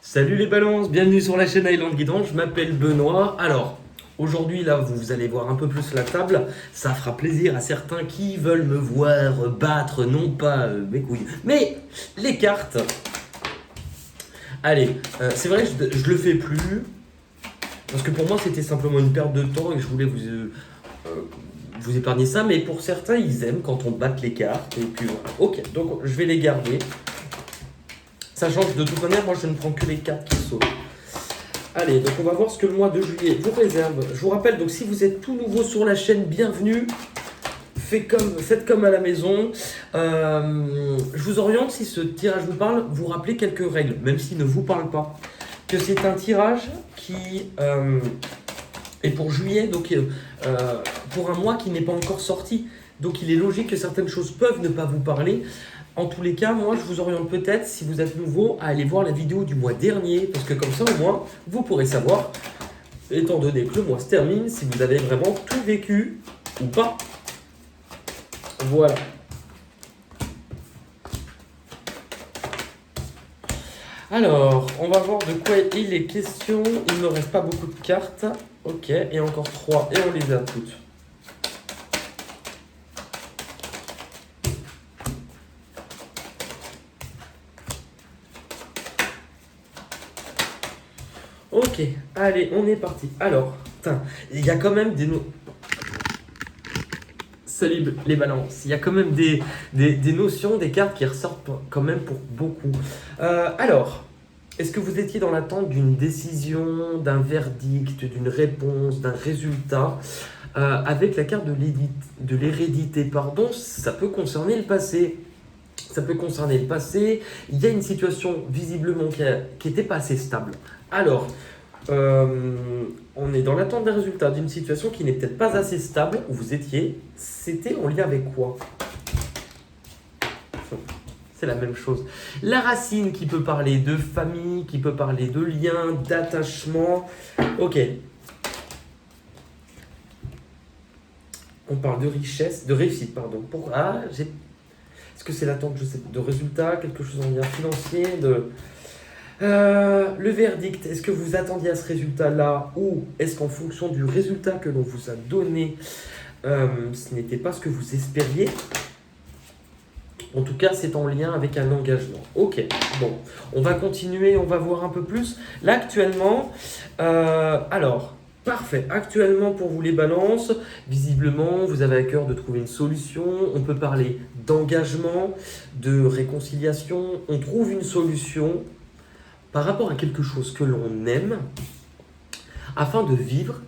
Salut les balances, bienvenue sur la chaîne Island Guidon, je m'appelle Benoît. Alors, aujourd'hui là, vous allez voir un peu plus la table, ça fera plaisir à certains qui veulent me voir battre, non pas mes couilles, mais les cartes. Allez, c'est vrai, je le fais plus, parce que pour moi c'était simplement une perte de temps et je voulais vous épargner ça, mais pour certains ils aiment quand on batte les cartes, et puis voilà. Ok, donc je vais les garder. Sachant que de toute manière, moi je ne prends que les cartes qui sautent. Allez, donc on va voir ce que le mois de juillet vous réserve. Je vous rappelle, donc si vous êtes tout nouveau sur la chaîne, bienvenue. Faites comme à la maison. Je vous oriente, si ce tirage vous parle, vous rappelez quelques règles, même s'il ne vous parle pas. Que c'est un tirage qui est pour juillet, donc pour un mois qui n'est pas encore sorti. Donc il est logique que certaines choses peuvent ne pas vous parler. En tous les cas, moi, je vous oriente peut-être, si vous êtes nouveau, à aller voir la vidéo du mois dernier, parce que comme ça, au moins, vous pourrez savoir, étant donné que le mois se termine, si vous avez vraiment tout vécu ou pas. Voilà. Alors, on va voir de quoi il est question. Il ne me reste pas beaucoup de cartes. Ok, et encore 3, et on les a toutes. Ok, allez, on est parti. Alors, il y a quand même des... Salut les balances. Il y a quand même des notions, des cartes qui ressortent quand même pour beaucoup. Alors, est-ce que vous étiez dans l'attente d'une décision, d'un verdict, d'une réponse, d'un résultat avec la carte de l'hérédité, pardon, ça peut concerner le passé. Ça peut concerner le passé. Il y a une situation visiblement qui n'était pas assez stable. Alors, on est dans l'attente des résultats d'une situation qui n'est peut-être pas assez stable où vous étiez. C'était en lien avec quoi? C'est la même chose. La racine qui peut parler de famille, qui peut parler de lien, d'attachement. Ok. On parle de richesse, de réussite, pardon. Est-ce que c'est l'attente, je sais, de résultats, quelque chose en lien financier, le verdict, est-ce que vous attendiez à ce résultat-là ou est-ce qu'en fonction du résultat que l'on vous a donné, ce n'était pas ce que vous espériez? En tout cas, c'est en lien avec un engagement. Ok, bon, on va continuer, on va voir un peu plus. Là, actuellement, alors, parfait. Actuellement, pour vous les balances, visiblement, vous avez à cœur de trouver une solution. On peut parler d'engagement, de réconciliation. On trouve une solution par rapport à quelque chose que l'on aime, afin de vivre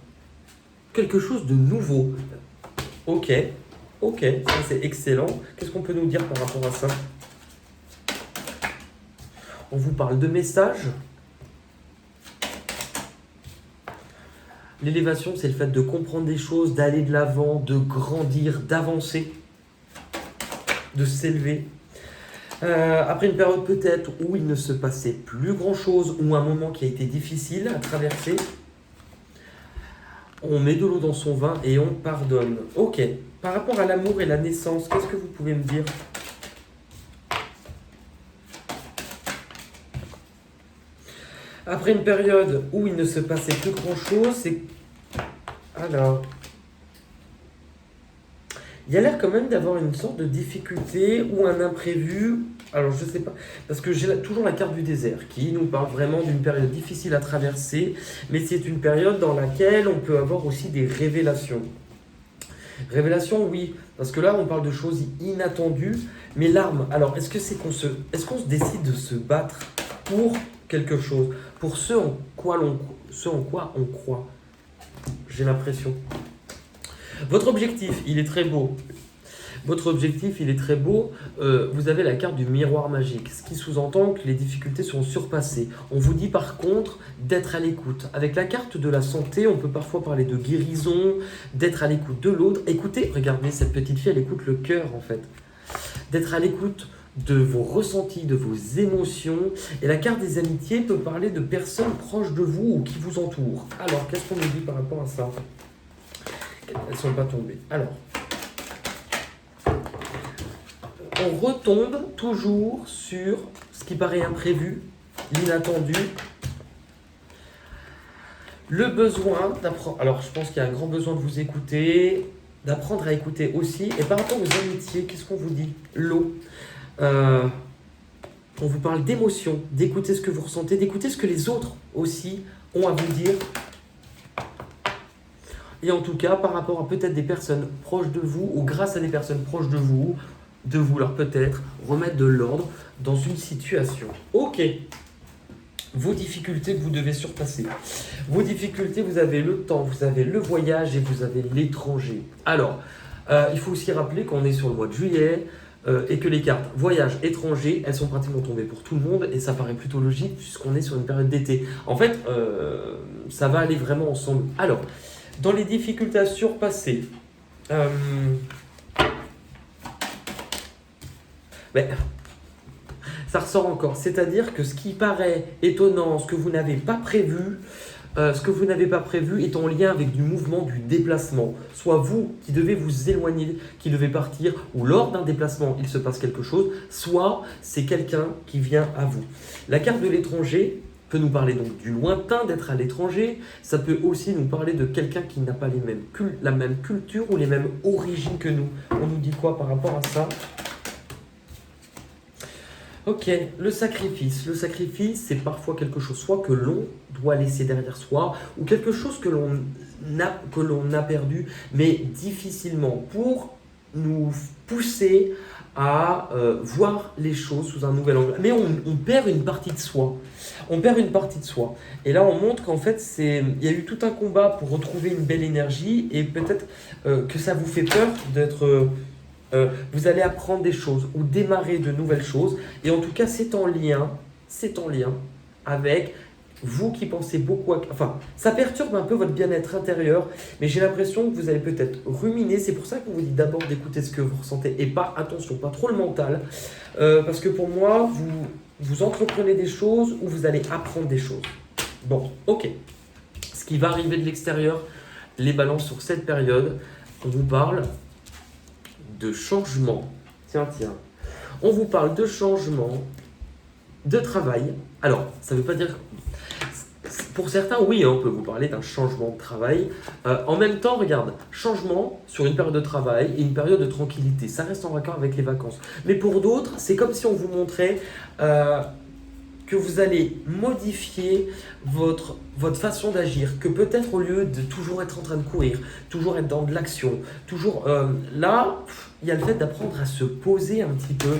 quelque chose de nouveau. Ok, ça c'est excellent. Qu'est-ce qu'on peut nous dire par rapport à ça? On vous parle de messages. L'élévation, c'est le fait de comprendre des choses, d'aller de l'avant, de grandir, d'avancer, de s'élever. Après une période peut-être où il ne se passait plus grand-chose, ou un moment qui a été difficile à traverser, on met de l'eau dans son vin et on pardonne. Ok, par rapport à l'amour et la naissance, qu'est-ce que vous pouvez me dire? Après une période où il ne se passait plus grand-chose, c'est... Alors... Il y a l'air quand même d'avoir une sorte de difficulté ou un imprévu. Alors je sais pas, parce que j'ai toujours la carte du désert qui nous parle vraiment d'une période difficile à traverser, mais c'est une période dans laquelle on peut avoir aussi des révélations. Révélations, oui, parce que là on parle de choses inattendues, mais l'arme, alors est-ce qu'on se décide de se battre pour quelque chose, pour ce en quoi on croit? J'ai l'impression. Votre objectif, il est très beau. Vous avez la carte du miroir magique, ce qui sous-entend que les difficultés sont surpassées. On vous dit par contre d'être à l'écoute. Avec la carte de la santé, on peut parfois parler de guérison, d'être à l'écoute de l'autre. Écoutez, regardez, cette petite fille, elle écoute le cœur en fait. D'être à l'écoute de vos ressentis, de vos émotions. Et la carte des amitiés peut parler de personnes proches de vous ou qui vous entourent. Alors, qu'est-ce qu'on nous dit par rapport à ça? Elles ne sont pas tombées. Alors, on retombe toujours sur ce qui paraît imprévu, l'inattendu. Le besoin d'apprendre. Alors, je pense qu'il y a un grand besoin de vous écouter, d'apprendre à écouter aussi. Et par rapport aux amitiés, qu'est-ce qu'on vous dit? L'eau. On vous parle d'émotion, d'écouter ce que vous ressentez, d'écouter ce que les autres aussi ont à vous dire. Et en tout cas, par rapport à peut-être des personnes proches de vous, ou grâce à des personnes proches de vous leur peut-être remettre de l'ordre dans une situation. Ok. Vos difficultés que vous devez surpasser. Vos difficultés, vous avez le temps, vous avez le voyage et vous avez l'étranger. Alors, il faut aussi rappeler qu'on est sur le mois de juillet et que les cartes voyage, étranger, elles sont pratiquement tombées pour tout le monde et ça paraît plutôt logique puisqu'on est sur une période d'été. En fait, ça va aller vraiment ensemble. Alors, dans les difficultés à surpasser, ça ressort encore. C'est-à-dire que ce qui paraît étonnant, ce que vous n'avez pas prévu, est en lien avec du mouvement, du déplacement. Soit vous qui devez vous éloigner, qui devez partir, ou lors d'un déplacement, il se passe quelque chose, soit c'est quelqu'un qui vient à vous. La carte de l'étranger peut nous parler donc du lointain, d'être à l'étranger. Ça peut aussi nous parler de quelqu'un qui n'a pas la même culture ou les mêmes origines que nous. On nous dit quoi par rapport à ça ? Ok, le sacrifice. Le sacrifice, c'est parfois quelque chose soit que l'on doit laisser derrière soi, ou quelque chose que l'on a perdu, mais difficilement, pour nous pousser à voir les choses sous un nouvel angle. Mais on perd une partie de soi. On perd une partie de soi. Et là, on montre qu'en fait, il y a eu tout un combat pour retrouver une belle énergie, et peut-être que ça vous fait peur d'être... vous allez apprendre des choses ou démarrer de nouvelles choses. Et en tout cas, c'est en lien avec vous qui pensez beaucoup à... Enfin, ça perturbe un peu votre bien-être intérieur, mais j'ai l'impression que vous allez peut-être ruminer. C'est pour ça qu'on vous dit d'abord d'écouter ce que vous ressentez et pas, attention, pas trop le mental. Parce que pour moi, vous entreprenez des choses ou vous allez apprendre des choses. Bon, ok. Ce qui va arriver de l'extérieur, les balances sur cette période, on vous parle de changement. Tiens. On vous parle de changement, de travail. Alors, ça ne veut pas dire... Pour certains, oui, on peut vous parler d'un changement de travail. En même temps, regarde, changement sur une période de travail et une période de tranquillité. Ça reste en raccord avec les vacances. Mais pour d'autres, c'est comme si on vous montrait que vous allez modifier votre façon d'agir. Que peut-être au lieu de toujours être en train de courir, toujours être dans de l'action, toujours... là, il y a le fait d'apprendre à se poser un petit peu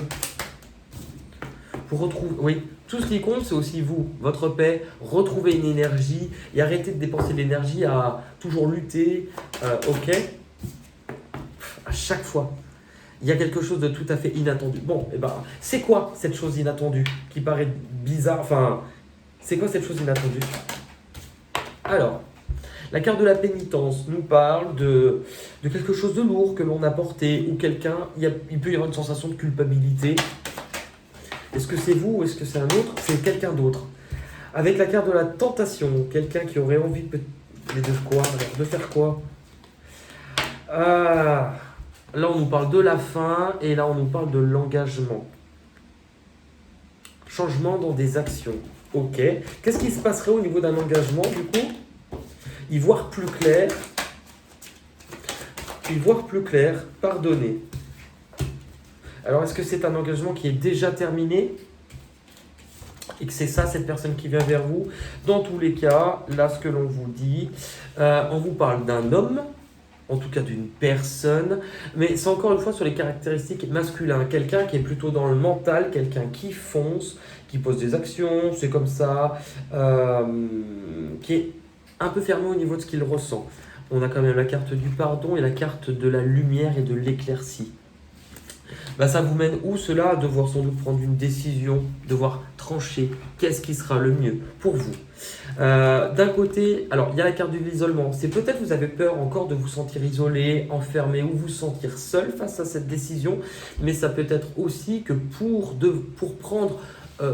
pour retrouver... Oui, tout ce qui compte, c'est aussi vous, votre paix, retrouver une énergie et arrêter de dépenser de l'énergie à toujours lutter, ok ? À chaque fois, il y a quelque chose de tout à fait inattendu. Bon, et ben, c'est quoi cette chose inattendue qui paraît bizarre ? Enfin, c'est quoi cette chose inattendue ? Alors, la carte de la pénitence nous parle de quelque chose de lourd que l'on a porté ou quelqu'un, il peut y avoir une sensation de culpabilité. Est-ce que c'est vous ou est-ce que c'est un autre ? C'est quelqu'un d'autre. Avec la carte de la tentation, quelqu'un qui aurait envie de faire quoi ? Là, on nous parle de la fin et là, on nous parle de l'engagement. Changement dans des actions. Ok. Qu'est-ce qui se passerait au niveau d'un engagement, du coup ? Y voir plus clair, pardonner. Alors, est-ce que c'est un engagement qui est déjà terminé et que c'est ça, cette personne qui vient vers vous ? Dans tous les cas, là, ce que l'on vous dit, on vous parle d'un homme, en tout cas d'une personne, mais c'est encore une fois sur les caractéristiques masculines. Quelqu'un qui est plutôt dans le mental, quelqu'un qui fonce, qui pose des actions, c'est comme ça, qui est un peu fermé au niveau de ce qu'il ressent. On a quand même la carte du pardon et la carte de la lumière et de l'éclaircie. Ça vous mène où cela ? À devoir sans doute prendre une décision, devoir trancher. Qu'est-ce qui sera le mieux pour vous ? D'un côté, alors il y a la carte de l'isolement. C'est peut-être vous avez peur encore de vous sentir isolé, enfermé ou vous sentir seul face à cette décision. Mais ça peut être aussi que pour prendre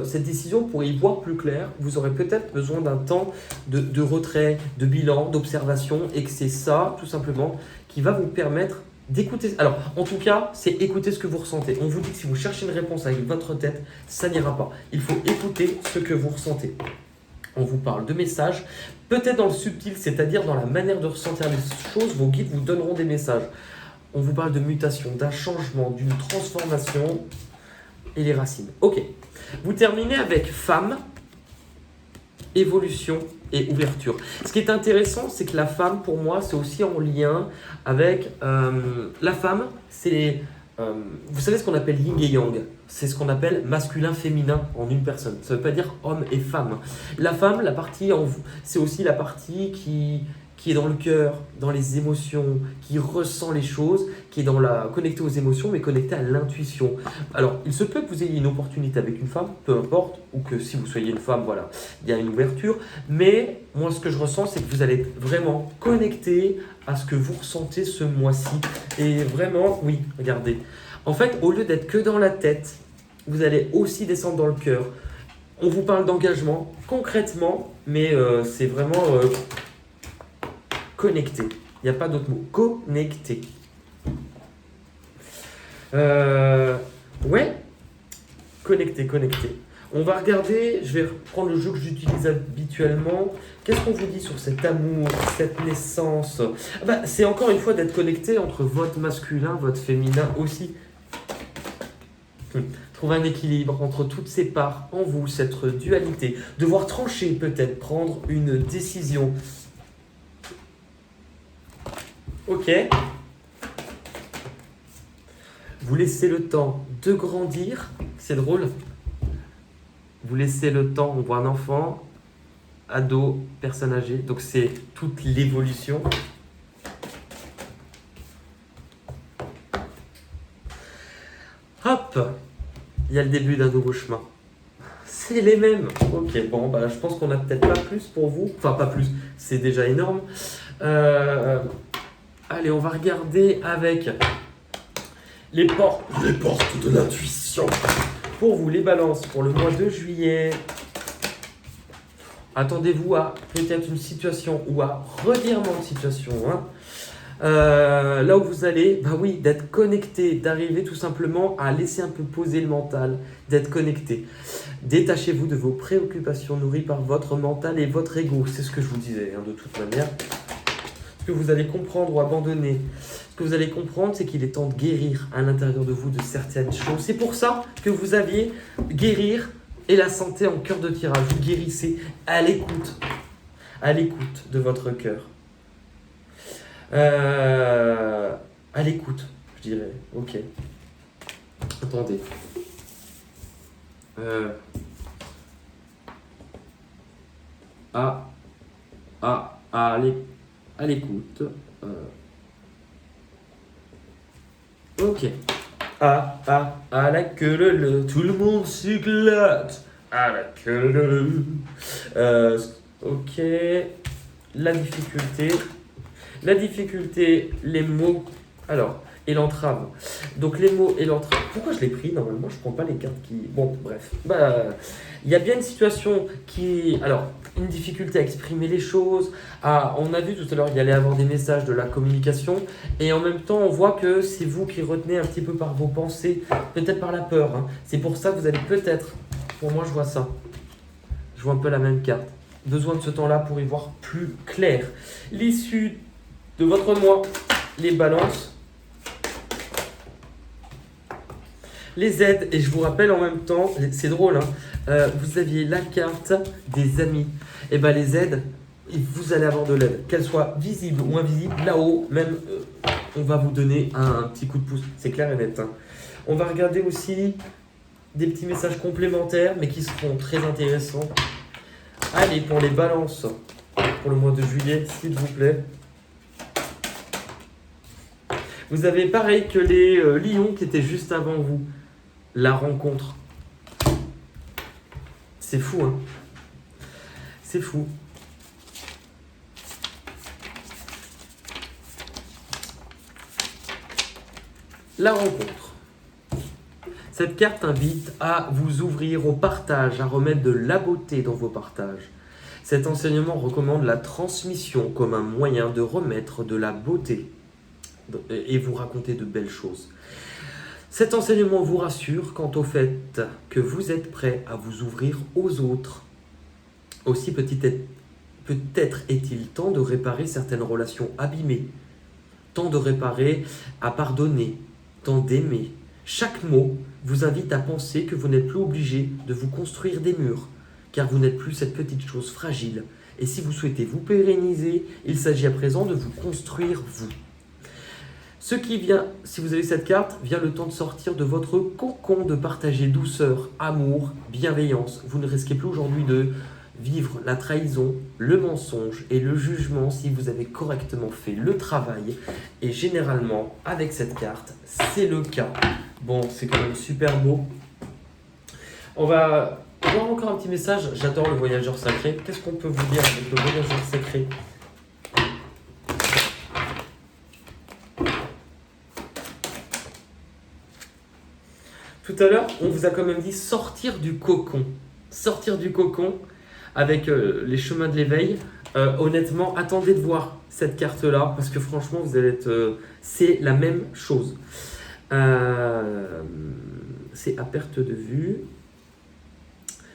cette décision, pour y voir plus clair, vous aurez peut-être besoin d'un temps de retrait, de bilan, d'observation. Et que c'est ça, tout simplement, qui va vous permettre d'écouter. Alors, en tout cas, c'est écouter ce que vous ressentez. On vous dit que si vous cherchez une réponse avec votre tête, ça n'ira pas. Il faut écouter ce que vous ressentez. On vous parle de messages, peut-être dans le subtil, c'est-à-dire dans la manière de ressentir les choses, vos guides vous donneront des messages. On vous parle de mutation, d'un changement, d'une transformation et les racines. Ok. Vous terminez avec femme, évolution et ouverture. Ce qui est intéressant, c'est que la femme, pour moi, c'est aussi en lien avec la femme, c'est vous savez ce qu'on appelle yin et yang. C'est ce qu'on appelle masculin-féminin en une personne. Ça ne veut pas dire homme et femme. La femme, la partie en vous, c'est aussi la partie qui est dans le cœur, dans les émotions, qui ressent les choses, qui est dans la connectée aux émotions, mais connectée à l'intuition. Alors, il se peut que vous ayez une opportunité avec une femme, peu importe, ou que si vous soyez une femme, voilà, il y a une ouverture. Mais moi, ce que je ressens, c'est que vous allez être vraiment connecté à ce que vous ressentez ce mois-ci. Et vraiment, oui, regardez. En fait, au lieu d'être que dans la tête, vous allez aussi descendre dans le cœur. On vous parle d'engagement, concrètement, mais c'est vraiment connecté. Il n'y a pas d'autre mot. Connecté. Ouais. Connecté, connecté. On va regarder, je vais reprendre le jeu que j'utilise habituellement. Qu'est-ce qu'on vous dit sur cet amour, cette naissance? C'est encore une fois d'être connecté entre votre masculin, votre féminin aussi. Trouver un équilibre entre toutes ces parts en vous, cette dualité. Devoir trancher peut-être, prendre une décision. Ok. Vous laissez le temps de grandir. C'est drôle. Vous laissez le temps, on voit un enfant, ado, personne âgée. Donc c'est toute l'évolution. Hop, il y a le début d'un nouveau chemin. C'est les mêmes. Ok, bon, je pense qu'on a peut-être pas plus pour vous. Enfin, pas plus, c'est déjà énorme. Allez, on va regarder avec les portes de l'intuition. Pour vous, les balances, pour le mois de juillet, attendez-vous à peut-être une situation ou à revirement de situation. Là où vous allez, d'être connecté, d'arriver tout simplement à laisser un peu poser le mental, d'être connecté. Détachez-vous de vos préoccupations nourries par votre mental et votre ego. C'est ce que je vous disais, de toute manière. Ce que vous allez comprendre ou abandonner, ce que vous allez comprendre, c'est qu'il est temps de guérir à l'intérieur de vous de certaines choses. C'est pour ça que vous aviez guérir et la santé en cœur de tirage. Vous guérissez à l'écoute de votre cœur. À l'écoute, je dirais. Ok. Attendez. À l'écoute. Ok. À la queue le, tout le monde s'éclate. À la queue le. Ok. La difficulté, les mots. Alors, et l'entrave. Donc les mots et l'entrave. Pourquoi je l'ai pris? Normalement, je prends pas les cartes qui. Bon, bref. Il y a bien une situation qui. Alors, une difficulté à exprimer les choses. On a vu tout à l'heure, il y allait avoir des messages de la communication. Et en même temps, on voit que c'est vous qui retenez un petit peu par vos pensées, peut-être par la peur. C'est pour ça que vous allez peut-être. Pour moi, je vois ça. Je vois un peu la même carte. Besoin de ce temps-là pour y voir plus clair. L'issue de votre mois, les balances. Les aides, et je vous rappelle en même temps, c'est drôle, vous aviez la carte des amis. Et les aides, vous allez avoir de l'aide, qu'elle soit visible ou invisible, là-haut, même, on va vous donner un petit coup de pouce, c'est clair et net. On va regarder aussi des petits messages complémentaires, mais qui seront très intéressants. Allez, pour les balances, pour le mois de juillet, s'il vous plaît. Vous avez pareil que les lions qui étaient juste avant vous. La rencontre. C'est fou, C'est fou. La rencontre. Cette carte invite à vous ouvrir au partage, à remettre de la beauté dans vos partages. Cet enseignement recommande la transmission comme un moyen de remettre de la beauté. et vous raconter de belles choses. Cet enseignement vous rassure quant au fait que vous êtes prêt à vous ouvrir aux autres. Aussi peut-être est-il temps de réparer certaines relations abîmées, temps de réparer à pardonner, temps d'aimer. Chaque mot vous invite à penser que vous n'êtes plus obligé de vous construire des murs, car vous n'êtes plus cette petite chose fragile. Et si vous souhaitez vous pérenniser, il s'agit à présent de vous construire vous. Ce qui vient, si vous avez cette carte, vient le temps de sortir de votre cocon, de partager douceur, amour, bienveillance. Vous ne risquez plus aujourd'hui de vivre la trahison, le mensonge et le jugement si vous avez correctement fait le travail. Et généralement, avec cette carte, c'est le cas. Bon, c'est quand même super beau. On va voir encore un petit message. J'adore le voyageur sacré. Qu'est-ce qu'on peut vous dire avec le voyageur sacré ? Tout à l'heure, on vous a quand même dit sortir du cocon. Sortir du cocon avec les chemins de l'éveil. Honnêtement, attendez de voir cette carte-là parce que franchement, vous allez être. C'est la même chose. C'est à perte de vue.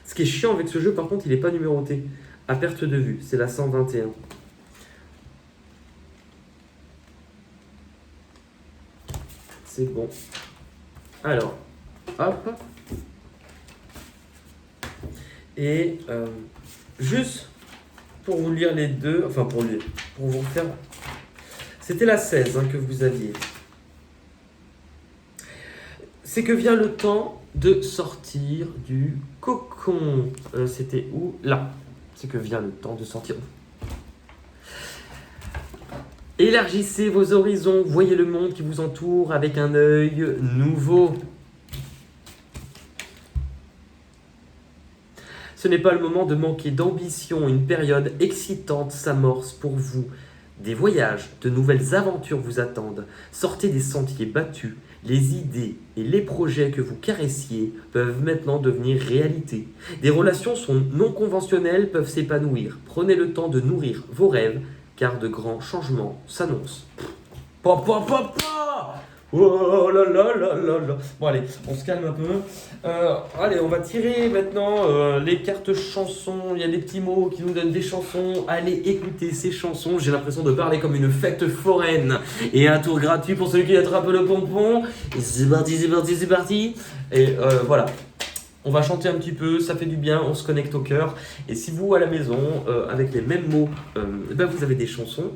Ce qui est chiant avec ce jeu, par contre, il n'est pas numéroté. À perte de vue, c'est la 121. C'est bon. Alors. Hop. Et juste pour vous lire les deux, enfin pour vous faire... C'était la 16 que vous aviez. C'est que vient le temps de sortir du cocon. C'était où ? Là. C'est que vient le temps de sortir. Élargissez vos horizons, voyez le monde qui vous entoure avec un œil nouveau. Ce n'est pas le moment de manquer d'ambition, une période excitante s'amorce pour vous. Des voyages, de nouvelles aventures vous attendent. Sortez des sentiers battus. Les idées et les projets que vous caressiez peuvent maintenant devenir réalité. Des relations non conventionnelles peuvent s'épanouir. Prenez le temps de nourrir vos rêves, car de grands changements s'annoncent. Oh là là là là là. Bon allez, on se calme un peu. Allez, on va tirer maintenant les cartes chansons. Il y a des petits mots qui nous donnent des chansons. Allez écouter ces chansons. J'ai l'impression de parler comme une fête foraine. Et un tour gratuit pour celui qui attrape le pompon. Et c'est parti, c'est parti, c'est parti. Et voilà. On va chanter un petit peu, ça fait du bien, on se connecte au cœur. Et si vous, à la maison, avec les mêmes mots, vous avez des chansons,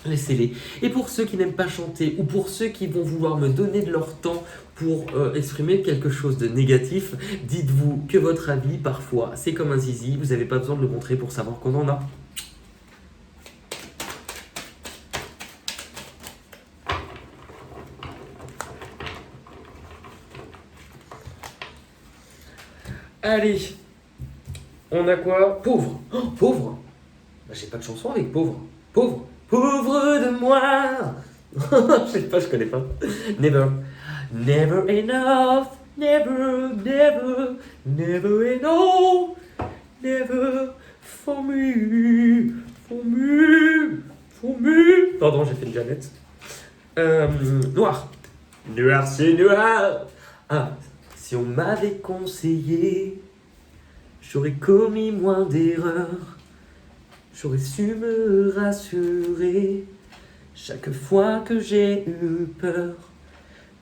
laissez-les. Et pour ceux qui n'aiment pas chanter ou pour ceux qui vont vouloir me donner de leur temps pour exprimer quelque chose de négatif, dites-vous que votre avis, parfois, c'est comme un zizi. Vous n'avez pas besoin de le montrer pour savoir qu'on en a. Allez, on a quoi ? Pauvre. Oh, pauvre. J'ai pas de chanson avec pauvre. Pauvre. Pauvre de moi. Je sais pas, je connais pas. Never. Never enough. Never, never, never enough. Never for me. For me. For me. Pardon, j'ai fait une Jeannette. Noir. Noir, c'est noir. Ah. Si on m'avait conseillé, j'aurais commis moins d'erreurs. J'aurais su me rassurer chaque fois que j'ai eu peur.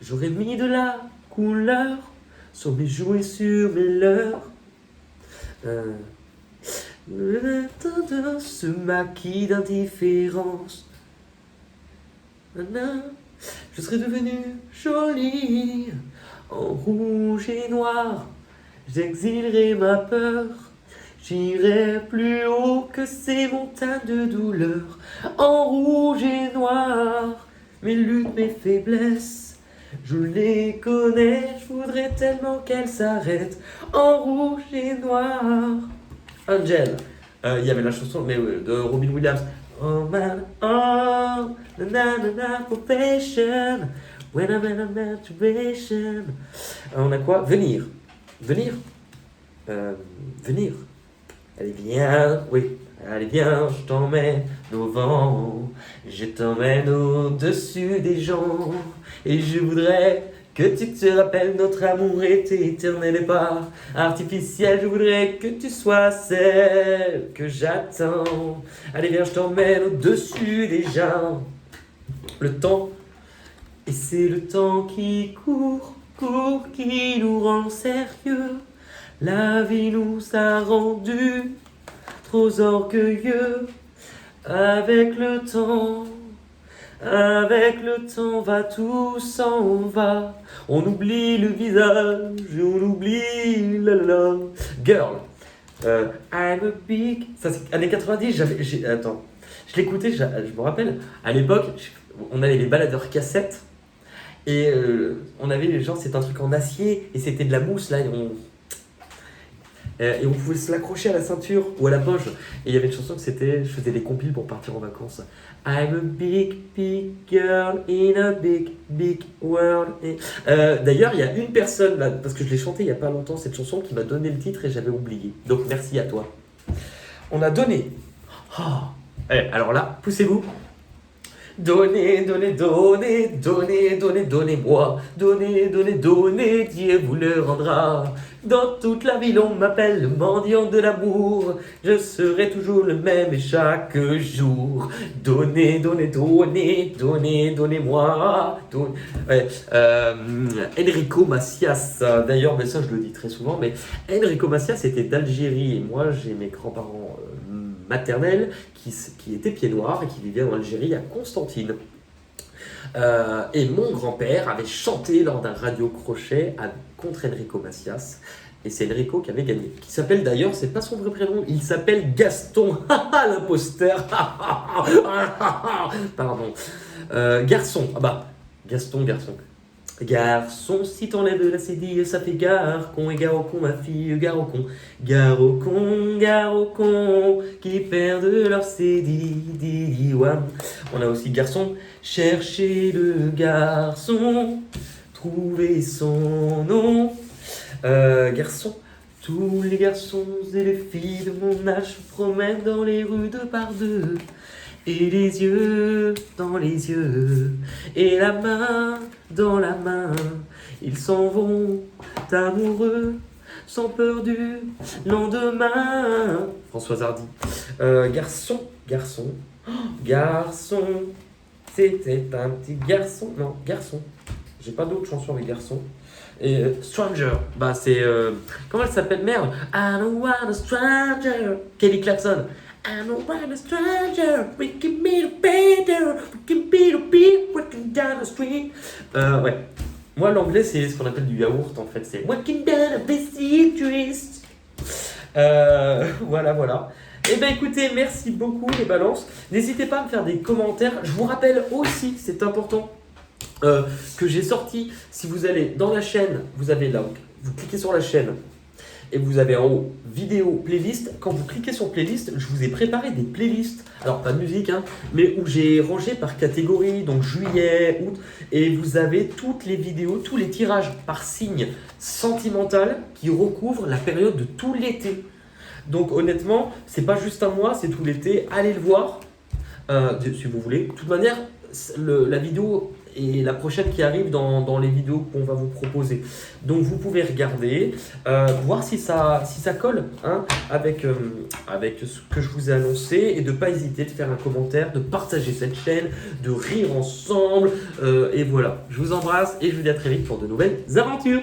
J'aurais mis de la couleur sur mes joues et sur mes lèvres. Ce maquis d'indifférence. Je serais devenue jolie. En rouge et noir, j'exilerai ma peur. J'irai plus haut que ces montagnes de douleur. En rouge et noir, mes luttes, mes faiblesses, je les connais. Je voudrais tellement qu'elles s'arrêtent. En rouge et noir. Angel, il y avait la chanson de Robin Williams. Oh man, oh, na profession. When I'm in a maturation. On a quoi ? Venir. Venir. Venir. Allez, viens. Oui. Allez viens, je t'emmène au vent, je t'emmène au-dessus des gens, et je voudrais que tu te rappelles, notre amour était éternel et pas artificiel. Je voudrais que tu sois celle que j'attends. Allez viens, je t'emmène au-dessus des gens. Le temps, et c'est le temps qui court, court, qui nous rend sérieux. La vie nous a rendus trop orgueilleux. Avec le temps va, tout s'en va. On oublie le visage, on oublie la la la. Girl, I'm a big. Ça c'est années 90, attends, je l'écoutais, je me rappelle, à l'époque, on avait les baladeurs cassettes. Et on avait les gens, c'était un truc en acier et c'était de la mousse là. Et on pouvait se l'accrocher à la ceinture ou à la poche. Et il y avait une chanson que c'était, je faisais des compiles pour partir en vacances. I'm a big, big girl in a big, big world. D'ailleurs, il y a une personne là, parce que je l'ai chantée il n'y a pas longtemps, cette chanson, qui m'a donné le titre et j'avais oublié. Donc merci à toi. On a donné. Oh. Alors là, poussez-vous. Donnez, donnez, donnez, donnez, donnez, donnez-moi. Donnez, donnez, donnez, Dieu vous le rendra. Dans toute la ville on m'appelle le mendiant de l'amour. Je serai toujours le même et chaque jour. Donnez, donnez, donnez, donnez, donnez-moi. Ouais, Enrico Macias, d'ailleurs, mais ça je le dis très souvent, mais Enrico Macias était d'Algérie et moi j'ai mes grands-parents maternels qui étaient pieds noirs et qui vivaient en Algérie à Constantine. Et mon grand-père avait chanté lors d'un radio-crochet contre Enrico Macias. Et c'est Enrico qui avait gagné. Qui s'appelle d'ailleurs, c'est pas son vrai prénom, il s'appelle Gaston. L'imposteur. Pardon. Garçon. Ah bah, Gaston, garçon. Garçon, si t'enlèves la cédille, ça fait gare con, et gare au con, ma fille, gare au con. Gare au con, qui perdent leur cédille, wam. On a aussi garçon, chercher le garçon, trouver son nom. Garçon, tous les garçons et les filles de mon âge se promènent dans les rues de par deux. Et les yeux dans les yeux, et la main dans la main, ils s'en vont amoureux, sans peur du lendemain. Françoise Hardy. Garçon, c'était un petit garçon. Non, garçon. J'ai pas d'autres chansons avec garçon. Et Stranger, bah c'est. Comment elle s'appelle? Merde! I don't want a stranger! Kelly Clarkson. I don't want a stranger, we can be better, we can be the beat, walking down the street. Ouais. Moi, l'anglais, c'est ce qu'on appelle du yaourt, en fait. C'est walking down a busy street. Voilà. Eh bien, écoutez, merci beaucoup, les balances. N'hésitez pas à me faire des commentaires. Je vous rappelle aussi, c'est important, que j'ai sorti, si vous allez dans la chaîne, vous avez là, vous cliquez sur la chaîne, et vous avez en haut vidéo, playlist. Quand vous cliquez sur playlist, je vous ai préparé des playlists. Alors pas de musique, hein, mais où j'ai rangé par catégorie, donc juillet, août. Et vous avez toutes les vidéos, tous les tirages par signe sentimental qui recouvrent la période de tout l'été. Donc honnêtement, c'est pas juste un mois, c'est tout l'été. Allez le voir, si vous voulez. De toute manière, la vidéo et la prochaine qui arrive dans les vidéos qu'on va vous proposer. Donc vous pouvez regarder, voir si ça colle, hein, avec ce que je vous ai annoncé, et de ne pas hésiter de faire un commentaire, de partager cette chaîne, de rire ensemble. Et voilà, je vous embrasse et je vous dis à très vite pour de nouvelles aventures.